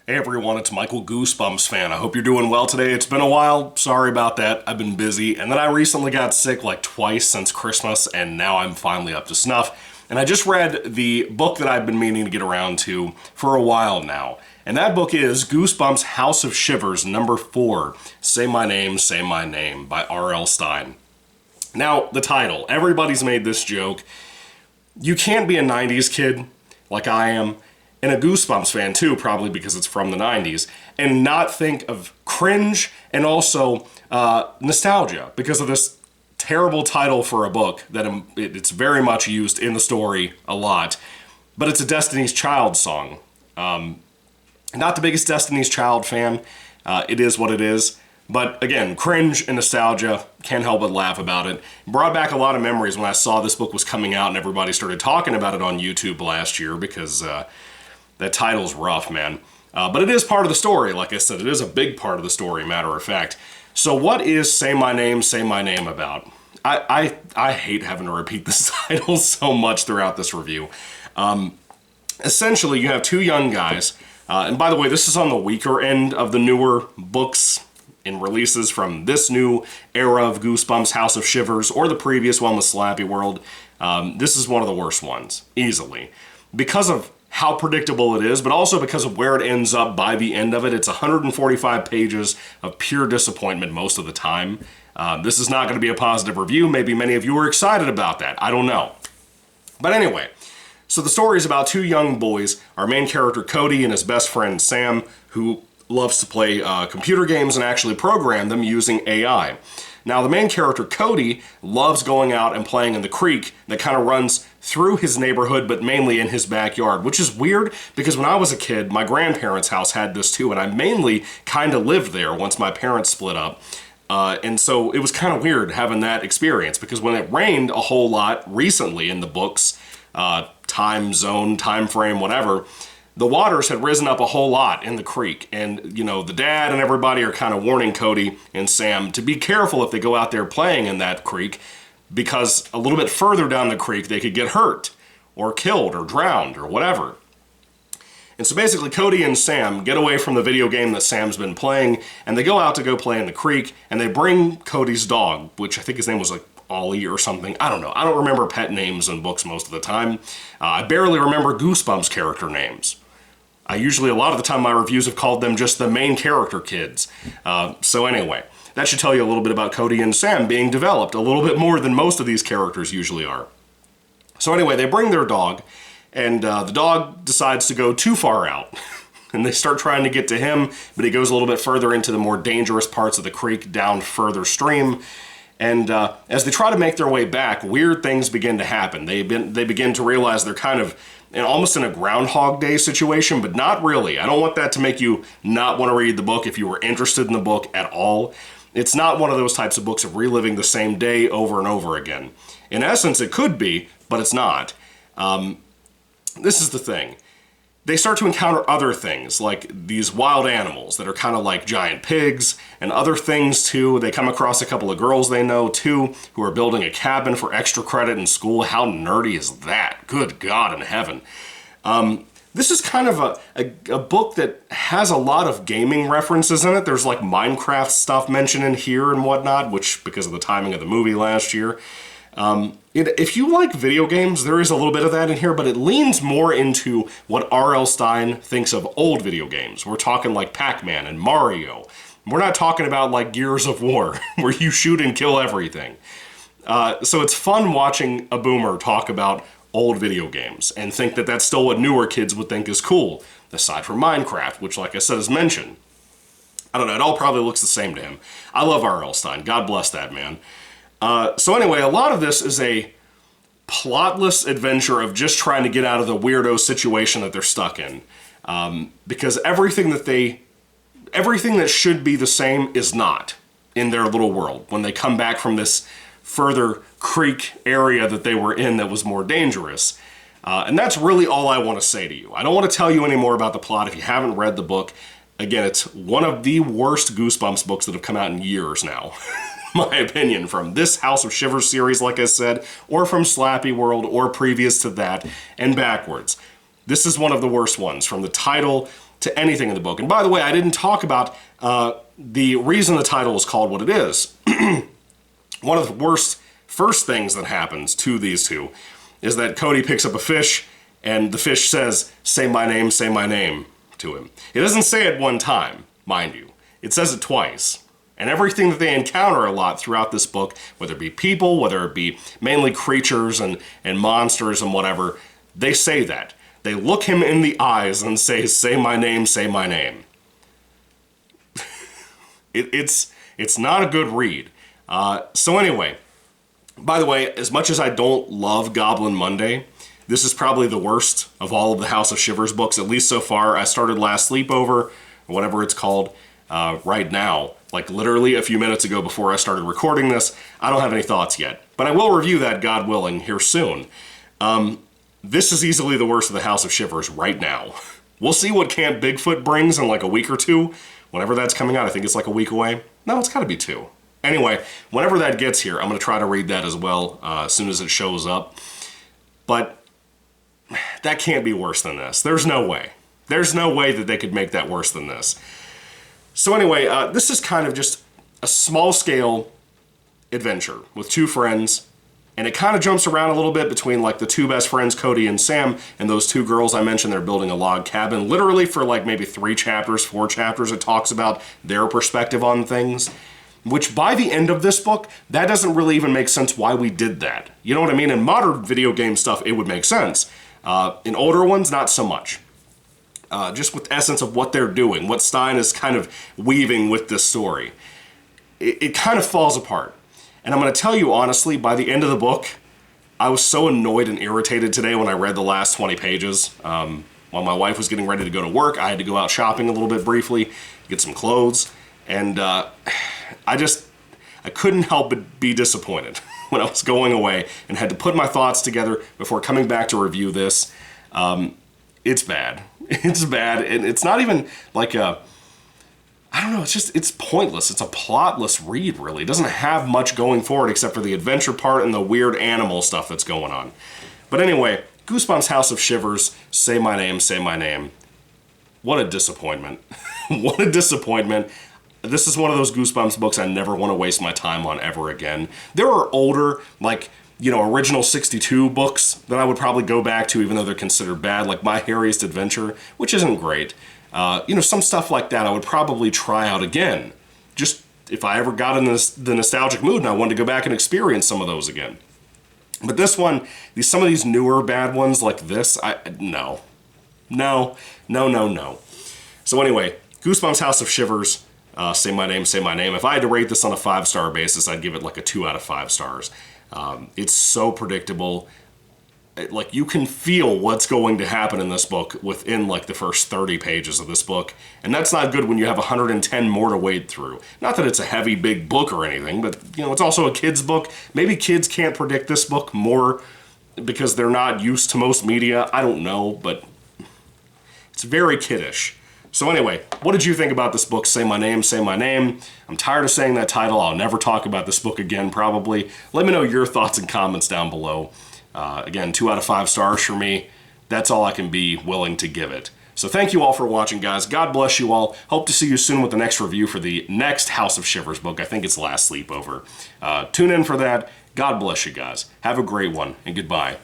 Hey everyone, it's Michael Goosebumps fan. I hope you're doing well today. It's been a while. Sorry about that. I've been busy. And then I recently got sick like twice since Christmas, and now I'm finally up to snuff. And I just read the book that I've been meaning to get around to for a while now. And that book is Goosebumps House of Shivers, number 4, Say My Name by R.L. Stine. Now, the title. Everybody's made this joke. You can't be a 90s kid like I am, and a Goosebumps fan too, probably because it's from the 90s, and not think of cringe and also nostalgia because of this terrible title for a book that it's very much used in the story a lot, but it's a Destiny's Child song. Not the biggest Destiny's Child fan. It is what it is. But again, cringe and nostalgia, can't help but laugh about it. Brought back a lot of memories when I saw this book was coming out and everybody started talking about it on YouTube last year because that title's rough, man. But it is part of the story, like I said. It is a big part of the story, matter of fact. So what is Say My Name about? I hate having to repeat this title so much throughout this review. Essentially, you have two young guys. And by the way, this is on the weaker end of the newer books and releases from this new era of Goosebumps, House of Shivers, or the previous one with Slappy World. This is one of the worst ones, easily. Because of how predictable it is, but also because of where it ends up by the end of it. It's 145 pages of pure disappointment most of the time. This is not going to be a positive review. Maybe many of you are excited about that. I don't know. But anyway, so the story is about two young boys, our main character Cody and his best friend Sam, who loves to play computer games and actually program them using AI. Now, the main character, Cody, loves going out and playing in the creek that kind of runs through his neighborhood, but mainly in his backyard, which is weird because when I was a kid, my grandparents' house had this too, and I mainly kind of lived there once my parents split up. And so it was kind of weird having that experience because when it rained a whole lot recently in the books, time zone, time frame, whatever, the waters had risen up a whole lot in the creek. And, you know, the dad and everybody are kind of warning Cody and Sam to be careful if they go out there playing in that creek because a little bit further down the creek they could get hurt or killed or drowned or whatever. And so basically Cody and Sam get away from the video game that Sam's been playing and they go out to go play in the creek and they bring Cody's dog, which I think his name was like Ollie or something. I don't know. I don't remember pet names in books most of the time. I barely remember Goosebumps character names. A lot of the time my reviews have called them just the main character kids. So anyway, that should tell you a little bit about Cody and Sam being developed, a little bit more than most of these characters usually are. So anyway, they bring their dog, and the dog decides to go too far out. And they start trying to get to him, but he goes a little bit further into the more dangerous parts of the creek, down further stream. And as they try to make their way back, weird things begin to happen. They begin to realize they're kind of almost in a Groundhog Day situation, but not really. I don't want that to make you not want to read the book if you were interested in the book at all. It's not one of those types of books of reliving the same day over and over again. In essence, it could be, but it's not. This is the thing. They start to encounter other things, like these wild animals that are kind of like giant pigs, and other things too. They come across a couple of girls they know too, who are building a cabin for extra credit in school. How nerdy is that? Good God in heaven. This is kind of a book that has a lot of gaming references in it. There's like Minecraft stuff mentioned in here and whatnot, which because of the timing of the movie last year. If you like video games, there is a little bit of that in here, but it leans more into what R.L. Stine thinks of old video games. We're talking like Pac-Man and Mario. We're not talking about like Gears of War, where you shoot and kill everything. So it's fun watching a boomer talk about old video games and think that that's still what newer kids would think is cool, aside from Minecraft, which, like I said, is mentioned. I don't know, it all probably looks the same to him. I love R.L. Stine. God bless that man. So anyway, a lot of this is a plotless adventure of just trying to get out of the weirdo situation that they're stuck in. Because everything that should be the same is not in their little world when they come back from this further creek area that they were in that was more dangerous. And that's really all I want to say to you. I don't want to tell you any more about the plot if you haven't read the book. Again, it's one of the worst Goosebumps books that have come out in years now. My opinion, from this House of Shivers series, like I said, or from Slappy World, or previous to that, and backwards. This is one of the worst ones, from the title to anything in the book. And by the way, I didn't talk about the reason the title is called what it is. One of the worst first things that happens to these two is that Cody picks up a fish, and the fish says, say my name, to him. It doesn't say it one time, mind you. It says it twice. And everything that they encounter a lot throughout this book, whether it be people, whether it be mainly creatures and monsters and whatever, they say that. They look him in the eyes and say my name, say my name. It's not a good read. So anyway, by the way, as much as I don't love Goblin Monday, this is probably the worst of all of the House of Shivers books, at least so far. I started Last Sleepover, or whatever it's called, right now. Like literally a few minutes ago before I started recording this. I don't have any thoughts yet. But I will review that, God willing, here soon. This is easily the worst of the House of Shivers right now. We'll see what Camp Bigfoot brings in like a week or two. Whenever that's coming out, I think it's like a week away. No, it's gotta be 2. Anyway, whenever that gets here, I'm gonna try to read that as well as soon as it shows up. But that can't be worse than this. There's no way. There's no way that they could make that worse than this. So anyway, this is kind of just a small-scale adventure with 2 friends, and it kind of jumps around a little bit between like the 2 best friends, Cody and Sam, and those 2 girls I mentioned. They're building a log cabin. Literally for like maybe 3 chapters, 4 chapters, it talks about their perspective on things, which by the end of this book, that doesn't really even make sense why we did that. You know what I mean? In modern video game stuff, it would make sense. In older ones, not so much. Just with the essence of what they're doing, what Stein is kind of weaving with this story. It kind of falls apart. And I'm going to tell you honestly, by the end of the book, I was so annoyed and irritated today when I read the last 20 pages. While my wife was getting ready to go to work, I had to go out shopping a little bit briefly, get some clothes, and I couldn't help but be disappointed when I was going away and had to put my thoughts together before coming back to review this. It's bad. It's bad, and it's not even like a, I don't know, it's pointless. It's a plotless read, really. It doesn't have much going for it except for the adventure part and the weird animal stuff that's going on. But anyway, Goosebumps House of Shivers, say my name, say my name. What a disappointment. What a disappointment. This is one of those Goosebumps books I never want to waste my time on ever again. There are older, like, you know, original 62 books that I would probably go back to even though they're considered bad, like My Hairiest Adventure, which isn't great. You know, some stuff like that I would probably try out again. Just if I ever got in the nostalgic mood and I wanted to go back and experience some of those again. But this one, some of these newer bad ones like this, no. So anyway, Goosebumps House of Shivers, say my name, say my name. If I had to rate this on a 5-star basis, I'd give it like a 2 out of 5 stars. It's so predictable. Like, you can feel what's going to happen in this book within like the first 30 pages of this book, and that's not good when you have 110 more to wade through. Not that it's a heavy big book or anything, but you know, it's also a kid's book. Maybe kids can't predict this book more because they're not used to most media. I don't know, but it's very kiddish. So anyway, what did you think about this book, Say My Name, Say My Name? I'm tired of saying that title. I'll never talk about this book again, probably. Let me know your thoughts and comments down below. Again, 2 out of 5 stars for me. That's all I can be willing to give it. So thank you all for watching, guys. God bless you all. Hope to see you soon with the next review for the next House of Shivers book. I think it's Last Sleepover. Tune in for that. God bless you guys. Have a great one, and goodbye.